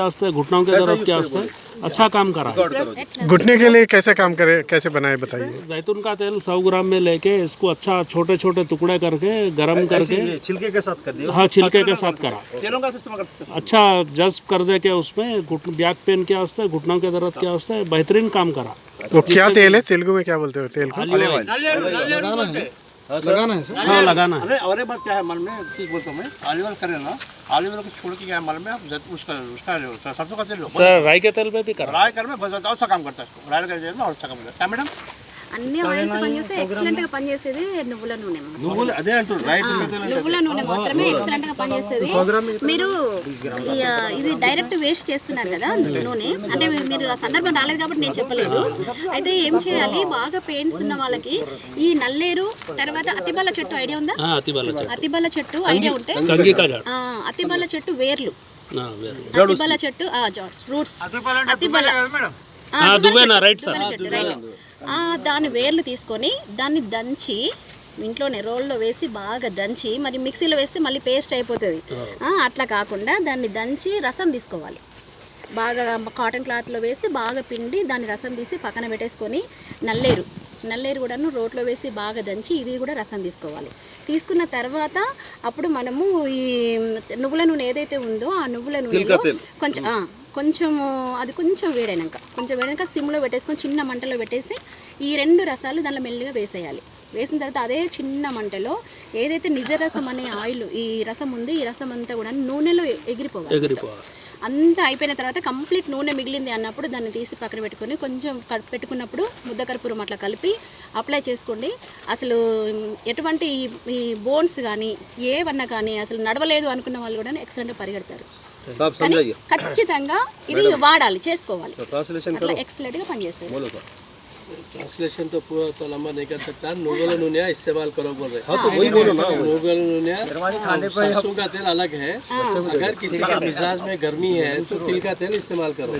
वास्ते घुटनों के दर्द के वास्ते अच्छा काम करा है। घुटने के लिए कैसे काम करे, कैसे बनाए बताइए। जैतून का तेल 100 ग्राम में लेके इसको अच्छा छोटे छोटे टुकड़े करके गरम करके छिलके के साथ कर दिया। हाँ छिलके के साथ करा तेलों का इस्तेमाल करते हैं। अच्छा जज्ब कर दे के उसमें बैक पेन के वास्ते घुटनों के दर्द के वास्ते बेहतरीन काम करा। वो क्या तेल है, तेलुगु में क्या बोलते हो तेल को? लगाना है सर। हाँ लगाना है। अरे और एक बात क्या है मन में चीज बोलता हूँ मैं, ऑलिव ऑयल करें ना, ऑलिव ऑयल को छोड़ के क्या है मन में आप उसका सरसों का तेल लो। सर राई के तेल पे भी करा। राई कर में बहुत अच्छा काम करता है इसको। राई का तेल और अच्छा काम करता है मैडम। అన్ని ఆయిల్స్ పనిచేస్తే ఎక్సలెంట్ గా పనిచేసేది నువ్వుల నూనె. నువ్వులు అదే అంటారు రైట్ నువ్వుల నూనె మాత్రమే ఎక్సలెంట్ గా పనిచేస్తుంది. మీరు ఇది డైరెక్ట్ వేస్ట్ చేస్తున్నారు కదా నూనె, అంటే మీరు ఆ సందర్భం రాలేదు కాబట్టి నేను చెప్పలేదు. అయితే ఏం చేయాలి, బాగా పెయిన్స్ ఉన్న వాళ్ళకి ఈ నల్లేరు తర్వాత అతిబల్ల చెట్టు ఐడియా ఉందా? అతిబల్ల చెట్టు ఐడియా ఉంటే అతిబల్ల చెట్టు వేర్లు, అతిబల్ల చెట్టు రూట్స్, అతిబల్ల దాని వేర్లు తీసుకొని దాన్ని దంచి ఇంట్లోనే రోల్లో వేసి బాగా దంచి, మరి మిక్సీలో వేస్తే మళ్ళీ పేస్ట్ అయిపోతుంది. అట్లా కాకుండా దాన్ని దంచి రసం తీసుకోవాలి. బాగా కాటన్ క్లాత్లో వేసి బాగా పిండి దాన్ని రసం తీసి పక్కన పెట్టేసుకొని నల్లేరు కూడాను రోట్లో వేసి బాగా దంచి ఇది కూడా రసం తీసుకోవాలి. తీసుకున్న తర్వాత అప్పుడు మనము ఈ నువ్వుల నూనె ఏదైతే ఉందో ఆ నువ్వుల నూనెలో కొంచెము అది కొంచెం వేడైనాక సిమ్లో పెట్టేసుకొని చిన్న మంటలో పెట్టేసి ఈ రెండు రసాలు దాంట్లో మెల్లిగా వేసేయాలి. వేసిన తర్వాత అదే చిన్న మంటలో ఏదైతే నిజ రసం అనే ఆయిల్ ఈ రసం ఉంది, ఈ రసం అంతా కూడా నూనెలో ఎగిరిపోవాలి. అంతా అయిపోయిన తర్వాత కంప్లీట్ నూనె మిగిలింది అన్నప్పుడు దాన్ని తీసి పక్కన పెట్టుకొని కొంచెం పెట్టుకున్నప్పుడు ముద్ద కర్పూరం అట్లా కలిపి అప్లై చేసుకోండి. అసలు ఎటువంటి ఈ బోన్స్ కానీ ఏవన్నా కానీ అసలు నడవలేదు అనుకున్న వాళ్ళు కూడా ఎక్సలెంట్గా పరిగెడతారు. ఖచ్చితంగా ఇది వాడాలి, చేసుకోవాలి. అట్లా ఎక్సలెంట్గా పనిచేస్తుంది. ट्रांसलेशन तो पूरा तो लंबा नहीं कर सकता। नुव्वल नूनिया इस्तेमाल करो बोल रहे। हाँ तो वही बोलो ना। नुव्वल नूनिया सरसों का तेल अलग है। अगर किसी के मिजाज में गर्मी है तो तिल का तेल इस्तेमाल करो।